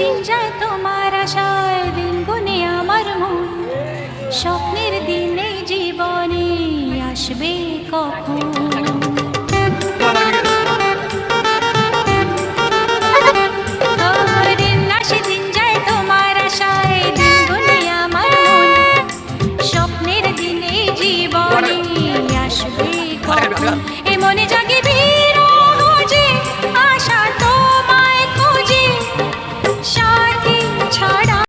দিন যায় তোমার আশায়, দিন গুনে আমার মন, স্বপ্নের দিনে জীবনে আসবে কখন? দিন আসে দিন যায় তোমার আশায়, দিন গুনে আমার মন, স্বপ্নের দিনে জীবনে আসবে কখন? এ মনে